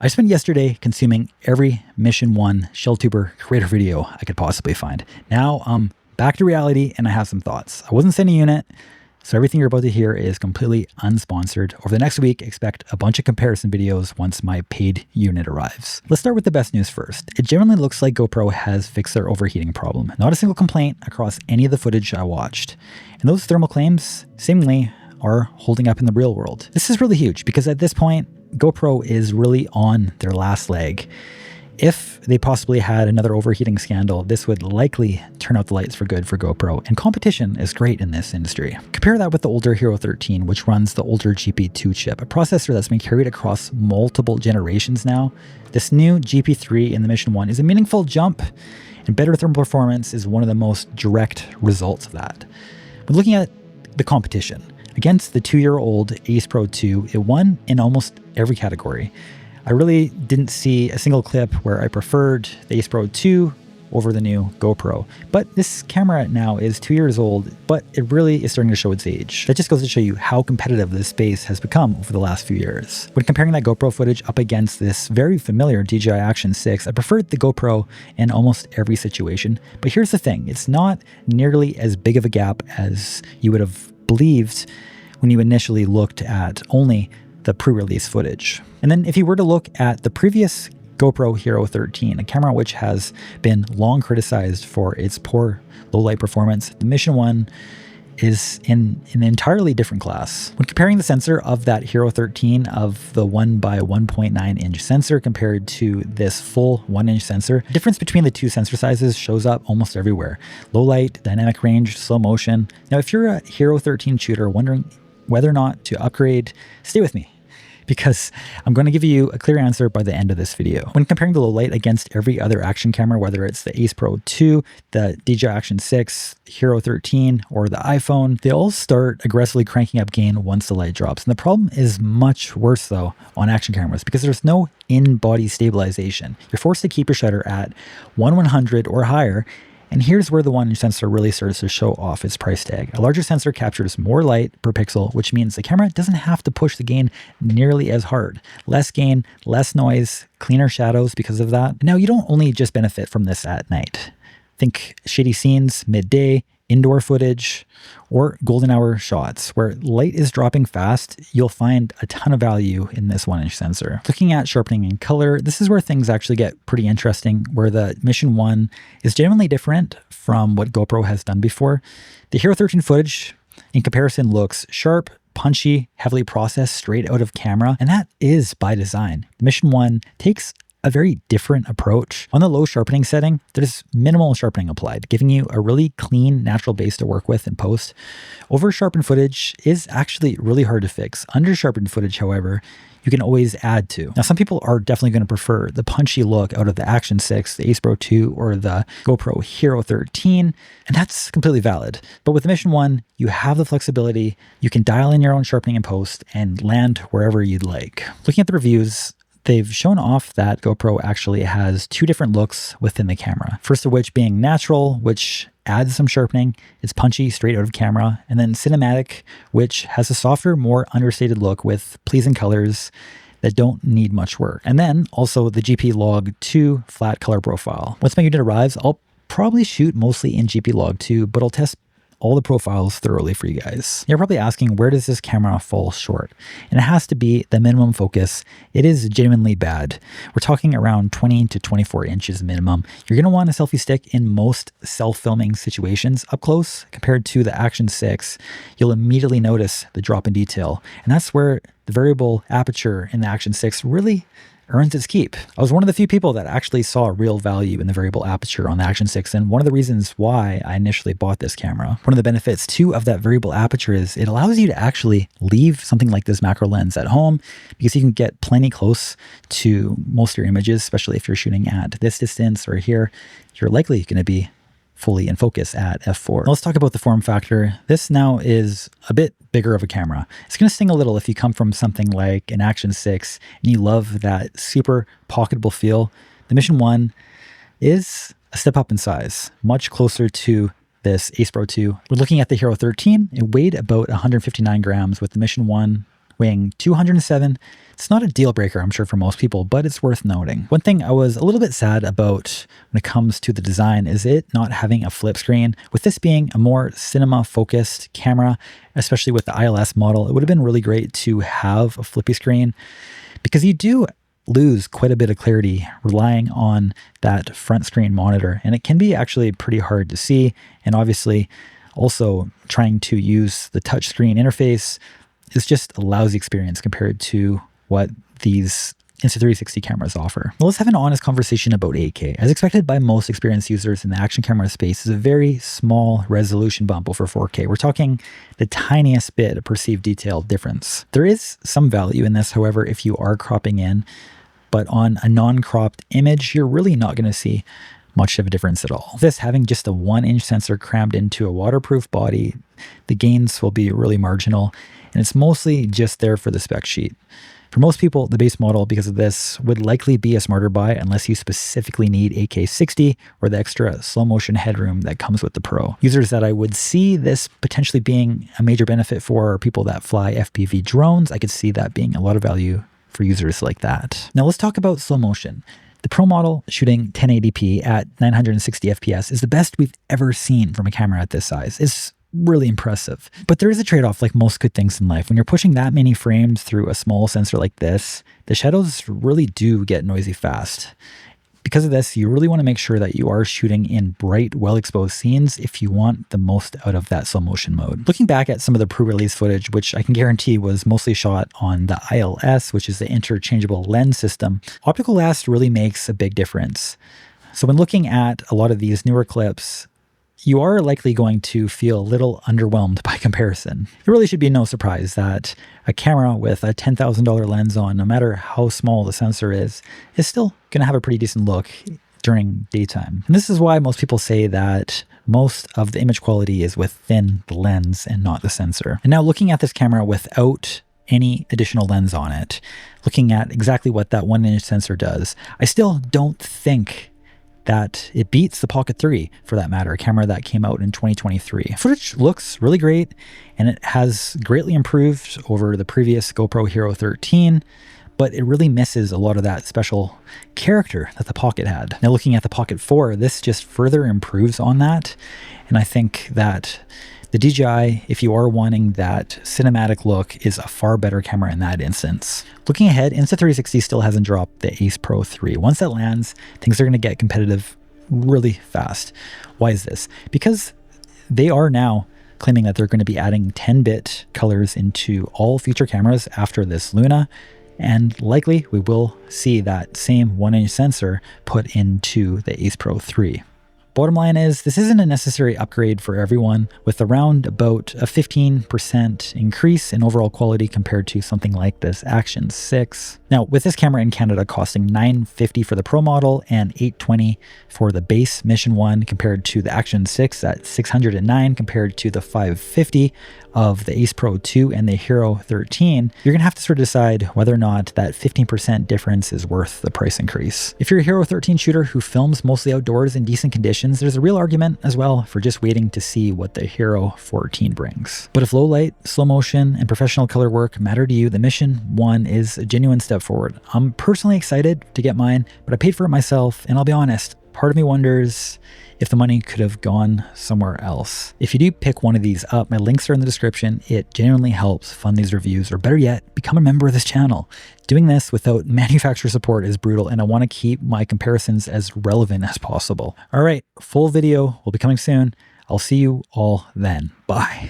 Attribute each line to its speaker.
Speaker 1: I spent yesterday consuming every Mission 1 shell tuber creator video I could possibly find. Now I'm back to reality and I have some thoughts. I wasn't sent a unit, so everything you're about to hear is completely unsponsored. Over the next week, expect a bunch of comparison videos once my paid unit arrives. Let's start with the best news first. It generally looks like GoPro has fixed their overheating problem. Not a single complaint across any of the footage I watched. And those thermal claims seemingly are holding up in the real world. This is really huge because at this point, GoPro is really on their last leg. If they possibly had another overheating scandal, this would likely turn out the lights for good for GoPro, and competition is great in this industry. Compare that with the older Hero 13, which runs the older GP2 chip, a processor that's been carried across multiple generations now. This new GP3 in the Mission 1 is a meaningful jump, and better thermal performance is one of the most direct results of that. But looking at the competition, against the 2-year-old Ace Pro 2, it won in almost every category. I really didn't see a single clip where I preferred the Ace Pro 2 over the new GoPro. But this camera now is 2 years old, but it really is starting to show its age. That just goes to show you how competitive this space has become over the last few years. When comparing that GoPro footage up against this very familiar DJI Action 6, I preferred the GoPro in almost every situation. But here's the thing, it's not nearly as big of a gap as you would have believed when you initially looked at only the pre-release footage. And then if you were to look at the previous GoPro Hero 13, a camera which has been long criticized for its poor low light performance, the Mission 1 is in an entirely different class. When comparing the sensor of that Hero 13 of the 1x1.9 inch sensor compared to this full 1-inch sensor, the difference between the two sensor sizes shows up almost everywhere. Low light, dynamic range, slow motion. Now, if you're a Hero 13 shooter wondering whether or not to upgrade, stay with me, because I'm going to give you a clear answer by the end of this video. When comparing the low light against every other action camera, whether it's the Ace Pro 2, the DJI Action 6, Hero 13, or the iPhone, they all start aggressively cranking up gain once the light drops. And the problem is much worse though on action cameras because there's no in-body stabilization. You're forced to keep your shutter at 1/100 or higher. And here's where the 1-inch sensor really starts to show off its price tag. A larger sensor captures more light per pixel, which means the camera doesn't have to push the gain nearly as hard. Less gain, less noise, cleaner shadows because of that. Now, you don't only just benefit from this at night. Think shady scenes, midday, indoor footage, or golden hour shots. Where light is dropping fast, you'll find a ton of value in this 1-inch sensor. Looking at sharpening and color, this is where things actually get pretty interesting, where the Mission 1 is genuinely different from what GoPro has done before. The Hero 13 footage, in comparison, looks sharp, punchy, heavily processed straight out of camera, and that is by design. The Mission 1 takes a very different approach. On the low sharpening setting, there's minimal sharpening applied, giving you a really clean, natural base to work with in post. Over sharpened footage is actually really hard to fix. Under sharpened footage, however, you can always add to. Now, some people are definitely going to prefer the punchy look out of the Action 6, the Ace Pro 2, or the GoPro Hero 13, and that's completely valid. But with the Mission 1, you have the flexibility. You can dial in your own sharpening in post and land wherever you'd like. Looking at the reviews, they've shown off that GoPro actually has two different looks within the camera. First of which being natural, which adds some sharpening. It's punchy straight out of camera. And then cinematic, which has a softer, more understated look with pleasing colors that don't need much work. And then also the GP Log 2 flat color profile. Once my unit arrives, I'll probably shoot mostly in GP Log 2, but I'll test all the profiles thoroughly for you guys. You're probably asking, where does this camera fall short? And it has to be the minimum focus. It is genuinely bad. We're talking around 20 to 24 inches minimum. You're gonna want a selfie stick in most self-filming situations up close. Compared to the Action 6, you'll immediately notice the drop in detail. And that's where the variable aperture in the Action 6 really earns its keep. I was one of the few people that actually saw real value in the variable aperture on the Action 6, and one of the reasons why I initially bought this camera. One of the benefits too of that variable aperture is it allows you to actually leave something like this macro lens at home because you can get plenty close to most of your images, especially if you're shooting at this distance or here. You're likely going to be fully in focus at f4. Now let's talk about the form factor. This now is a bit bigger of a camera. It's going to sting a little if you come from something like an Action 6 and you love that super pocketable feel. The Mission 1 is a step up in size, much closer to this Ace Pro 2. We're looking at the Hero 13. It weighed about 159 grams with the Mission 1 weighing 207. It's not a deal breaker, I'm sure, for most people, but it's worth noting. One thing I was a little bit sad about when it comes to the design is it not having a flip screen. With this being a more cinema-focused camera, especially with the ILS model, it would have been really great to have a flippy screen because you do lose quite a bit of clarity relying on that front screen monitor, and it can be actually pretty hard to see. And obviously, also trying to use the touchscreen interface is just a lousy experience compared to what these Insta360 cameras offer. Well, let's have an honest conversation about 8K. As expected by most experienced users in the action camera space, is a very small resolution bump over 4K. We're talking the tiniest bit of perceived detail difference. There is some value in this, however, if you are cropping in, but on a non-cropped image, you're really not going to see much of a difference at all. This having just a 1-inch sensor crammed into a waterproof body, the gains will be really marginal, and it's mostly just there for the spec sheet. For most people, the base model, because of this, would likely be a smarter buy unless you specifically need 8K 60 or the extra slow motion headroom that comes with the Pro. Users that I would see this potentially being a major benefit for are people that fly FPV drones. I could see that being a lot of value for users like that. Now let's talk about slow motion. The Pro model shooting 1080p at 960 FPS is the best we've ever seen from a camera at this size. It's really impressive. But there is a trade-off like most good things in life. When you're pushing that many frames through a small sensor like this, the shadows really do get noisy fast. Because of this, you really want to make sure that you are shooting in bright, well-exposed scenes if you want the most out of that slow motion mode. Looking back at some of the pre-release footage, which I can guarantee was mostly shot on the ILS, which is the interchangeable lens system, optical last really makes a big difference. So when looking at a lot of these newer clips, you are likely going to feel a little underwhelmed by comparison. It really should be no surprise that a camera with a $10,000 lens on, no matter how small the sensor is still going to have a pretty decent look during daytime. And this is why most people say that most of the image quality is within the lens and not the sensor. And now looking at this camera without any additional lens on it, looking at exactly what that 1-inch sensor does, I still don't think that it beats the Pocket 3, for that matter, a camera that came out in 2023. Footage looks really great, and it has greatly improved over the previous GoPro Hero 13, but it really misses a lot of that special character that the Pocket had. Now looking at the Pocket 4, this just further improves on that, and I think that the DJI, if you are wanting that cinematic look, is a far better camera in that instance. Looking ahead, Insta360 still hasn't dropped the Ace Pro 3. Once that lands, things are going to get competitive really fast. Why is this? Because they are now claiming that they're going to be adding 10-bit colors into all future cameras after this Luna, and likely we will see that same 1-inch sensor put into the Ace Pro 3. Bottom line is, this isn't a necessary upgrade for everyone, with around about a 15% increase in overall quality compared to something like this Action 6. Now, with this camera in Canada costing $950 for the Pro model and $820 for the base Mission 1 compared to the Action 6 at $609 compared to the $550 of the Ace Pro 2 and the Hero 13, you're going to have to sort of decide whether or not that 15% difference is worth the price increase. If you're a Hero 13 shooter who films mostly outdoors in decent conditions, there's a real argument as well for just waiting to see what the Hero 14 brings. But if low light, slow motion, and professional color work matter to you, the Mission 1 is a genuine step forward. I'm personally excited to get mine, but I paid for it myself, and I'll be honest, part of me wonders if the money could have gone somewhere else. If you do pick one of these up, my links are in the description. It genuinely helps fund these reviews, or better yet, become a member of this channel. Doing this without manufacturer support is brutal, and I want to keep my comparisons as relevant as possible. All right, full video will be coming soon. I'll see you all then. Bye.